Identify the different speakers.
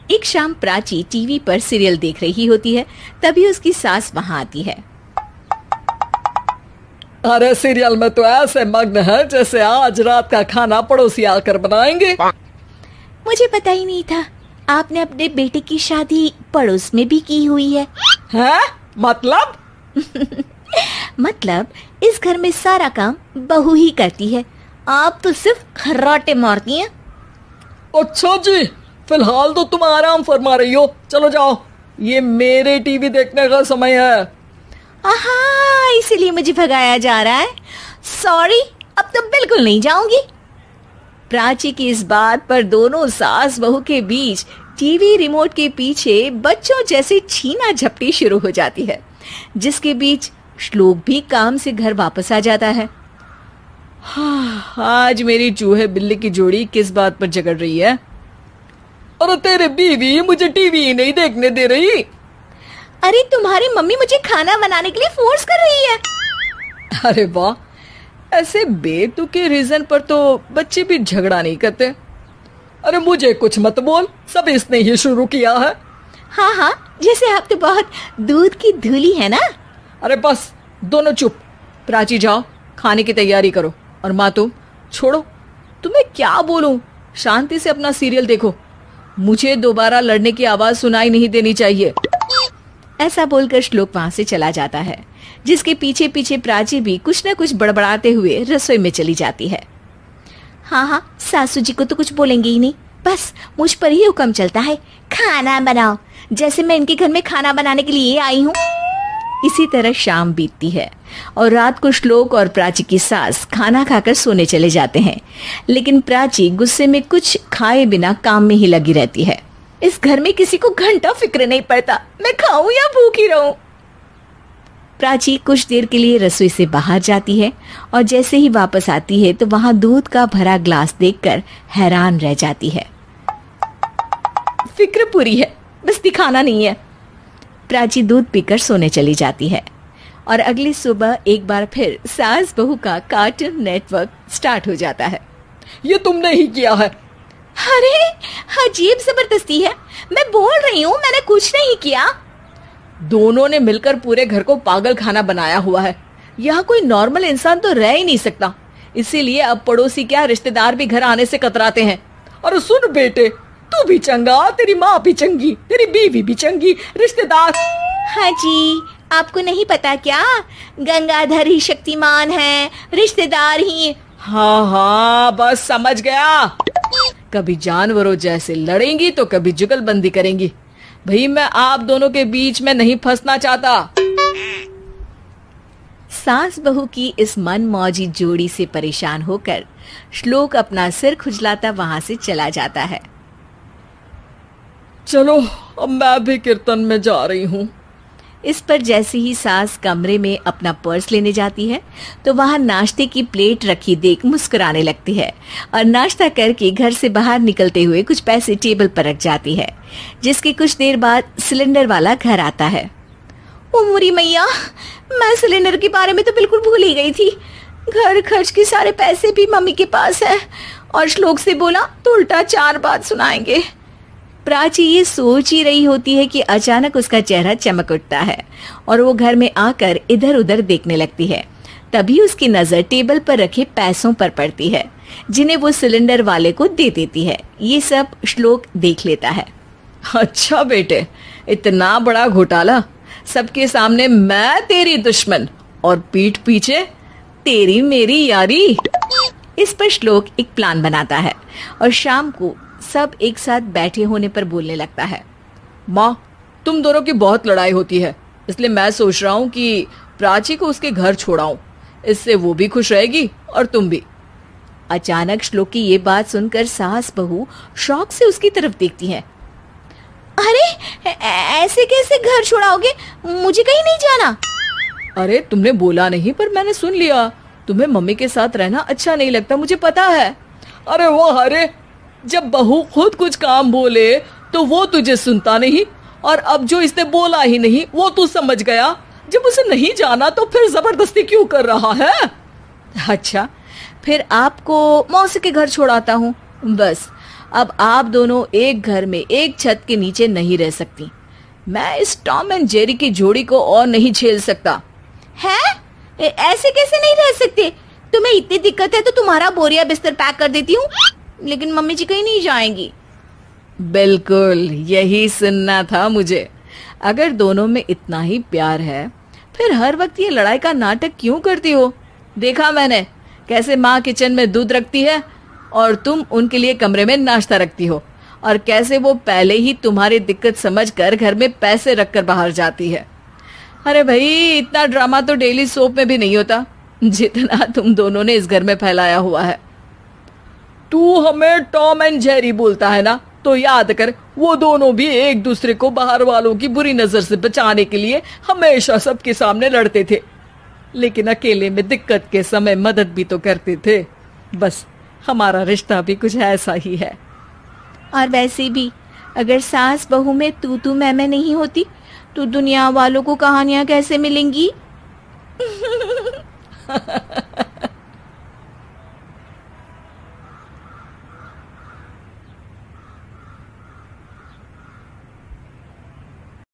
Speaker 1: एक शाम प्राची टीवी पर सीरियल देख रही होती है, तभी उसकी सास वहां आती है।
Speaker 2: अरे सीरियल में तो ऐसे मग्न है जैसे आज रात का खाना पड़ोसी आकर बनाएंगे।
Speaker 1: मुझे पता ही नहीं था आपने अपने बेटे की शादी पड़ोस में भी की हुई है।
Speaker 2: हैं? मतलब?
Speaker 1: मतलब इस घर में सारा काम बहू ही करती है, आप तो सिर्फ खर्राटे मारती हैं।
Speaker 2: अच्छा जी, फिलहाल तो तुम आराम फरमा रही हो, चलो जाओ, ये मेरे टीवी देखने का समय है।
Speaker 1: आहा, इसीलिए मुझे भगाया जा रहा है। सॉरी, अब तो बिल्कुल नहीं जाऊंगी। प्राची की इस बात पर दोनों सास बहू के बीच टीवी रिमोट के पीछे बच्चों जैसे छीना झपटी शुरू हो जाती है, जिसके बीच श्लोक भी काम से घर वापस आ जाता है।
Speaker 2: हाँ, आज मेरी चूहे बिल्ली की जोड़ी किस बात पर झगड़ रही है? अरे तेरे बीवी मुझे टीवी ही नहीं देखने दे रही।
Speaker 1: अरे तुम्हारी मम्मी मुझे खाना बनाने के लिए फोर्स कर रही है।
Speaker 2: अरे वाह, ऐसे बेतुके रीजन पर तो बच्चे भी झगड़ा नहीं करते। अरे मुझे कुछ मत बोल, सब इसने ही शुरू किया है।
Speaker 1: हाँ हाँ, जैसे आप तो बहुत दूध की धूली है ना।
Speaker 2: अरे बस, दोनों चुप। प्राची जाओ, खाने की तैयारी करो। और माँ तुम छोड़ो, तुम्हें क्या बोलूं, शांति से अपना सीरियल देखो, मुझे दोबारा लड़ने की आवाज सुनाई नहीं देनी चाहिए।
Speaker 1: ऐसा बोलकर श्लोक वहां से चला जाता है, जिसके पीछे पीछे प्राची भी कुछ न कुछ बड़बड़ाते हुए रसोई में चली जाती है। हाँ हाँ, सासू जी को तो कुछ बोलेंगे ही नहीं, बस मुझ पर ही हुक्म चलता है, खाना बनाओ, जैसे मैं इनके घर में खाना बनाने के लिए आई हूँ। इसी तरह शाम बीतती है और रात को श्लोक और प्राची की सास खाना खाकर सोने चले जाते हैं, लेकिन प्राची गुस्से में कुछ खाए बिना काम में ही लगी रहती है। इस घर में किसी को घंटा फिक्र नहीं पड़ता, मैं खाऊं या भूखी रहूं। प्राची कुछ देर के लिए रसोई से बाहर जाती है और जैसे ही वापस आती है तो वहां दूध का भरा ग्लास देखकर हैरान रह जाती है। फिक्र पूरी है, बस दिखाना नहीं है। प्राची दूध पीकर सोने चली जाती है और अगली सुबह एक बार फिर सास बहू का कार्टून नेटवर्क स्टार्ट हो जाता है।
Speaker 2: ये तुमने ही किया है।
Speaker 1: अरे अजीब जबरदस्ती है, मैं बोल रही हूँ मैंने कुछ नहीं किया।
Speaker 2: दोनों ने मिलकर पूरे घर को पागल खाना बनाया हुआ है। यहाँ कोई नॉर्मल इंसान तो रह ही नहीं सकता, इसीलिए अब पड़ोसी क्या रिश्तेदार भी घर आने से कतराते हैं। और सुन बेटे, तू भी चंगा, तेरी माँ भी चंगी, तेरी बीवी भी चंगी, रिश्तेदार।
Speaker 1: हाँ जी, आपको नहीं पता क्या, गंगाधर ही शक्तिमान है, रिश्तेदार ही।
Speaker 2: हाँ हाँ, बस समझ गया। कभी जानवरों जैसे लड़ेंगी तो कभी जुगलबंदी करेंगी। भाई मैं आप दोनों के बीच में नहीं फंसना चाहता।
Speaker 1: सास बहू की इस मनमौजी जोड़ी से परेशान होकर श्लोक अपना सिर खुजलाता वहां से चला जाता है।
Speaker 2: चलो अब मैं भी कीर्तन में जा रही हूँ।
Speaker 1: इस पर जैसे ही सास कमरे में अपना पर्स लेने जाती है तो वहां नाश्ते की प्लेट रखी देख मुस्कुराने लगती है और नाश्ता करके घर से बाहर निकलते हुए कुछ पैसे टेबल पर रख जाती है, जिसके कुछ देर बाद सिलेंडर वाला घर आता है। ओ मोरी मैया, मैं सिलेंडर के बारे में तो बिल्कुल भूल ही गई थी। घर खर्च के सारे पैसे भी मम्मी के पास है और श्लोक से बोला तो उल्टा 4 बात सुनाएंगे। प्राची ये सोच ही रही होती है कि अचानक उसका चेहरा चमक उठता है और वो घर में आकर इधर उधर देखने लगती है। तभी उसकी नजर टेबल पर रखे पैसों पर पड़ती है, जिन्हें वो सिलेंडर वाले को दे देती है। ये सब श्लोक देख लेता है।
Speaker 2: अच्छा बेटे, इतना बड़ा घोटाला, सबके सामने मैं तेरी दुश्मन और पीठ पीछे तेरी मेरी यारी। इस पर श्लोक एक प्लान बनाता है और शाम को सब एक साथ बैठे होने पर बोलने लगता है। माँ, तुम दोनों की बहुत लड़ाई होती है, इसलिए मैं सोच रहा हूँ कि प्राची को उसके घर छोड़ाऊं, इससे वो भी खुश रहेगी और तुम भी।
Speaker 1: अचानक श्लोक की ये बात सुनकर सास बहू शौक से उसकी तरफ देखती है। अरे ऐसे कैसे घर छोड़ाओगे, मुझे कहीं नहीं जाना।
Speaker 2: अरे तुमने बोला नहीं पर मैंने सुन लिया, तुम्हें मम्मी के साथ रहना अच्छा नहीं लगता, मुझे पता है। अरे वाह, अरे जब बहू खुद कुछ काम बोले तो वो तुझे सुनता नहीं, और अब जो इसने बोला ही नहीं वो तू समझ गया। जब उसे नहीं जाना तो फिर जबरदस्ती क्यों कर रहा है?
Speaker 1: अच्छा, फिर आपको मौसी के घर छोड़ाता हूँ, बस
Speaker 2: अब आप दोनों एक घर में एक छत के नीचे नहीं रह सकती। मैं इस टॉम एंड जेरी की जोड़ी को और नहीं झेल सकता।
Speaker 1: है? ऐसे कैसे नहीं रह सकते? तुम्हें इतनी दिक्कत है तो तुम्हारा बोरिया बिस्तर पैक कर देती हूँ, लेकिन मम्मी जी कहीं नहीं जाएंगी।
Speaker 2: बिल्कुल यही सुनना था मुझे। अगर दोनों में इतना ही प्यार है फिर हर वक्त ये लड़ाई का नाटक क्यों करती हो? देखा मैंने कैसे माँ किचन में दूध रखती है और तुम उनके लिए कमरे में नाश्ता रखती हो, और कैसे वो पहले ही तुम्हारी दिक्कत समझकर घर में पैसे रखकर बाहर जाती है। अरे भाई, इतना ड्रामा तो डेली सोप में भी नहीं होता जितना तुम दोनों ने इस घर में फैलाया हुआ है। तू हमें टॉम एंड जेरी बोलता है ना, तो याद कर वो दोनों भी एक दूसरे को बाहर वालों की बुरी नजर से बचाने के लिए हमेशा सबके सामने लड़ते थे, लेकिन अकेले में दिक्कत के समय मदद भी तो करते थे। बस हमारा रिश्ता भी कुछ ऐसा ही है।
Speaker 1: और वैसे भी अगर सास बहू में तू मैं नहीं होती तो दुनिया वालों को कहानियां कैसे मिलेंगी?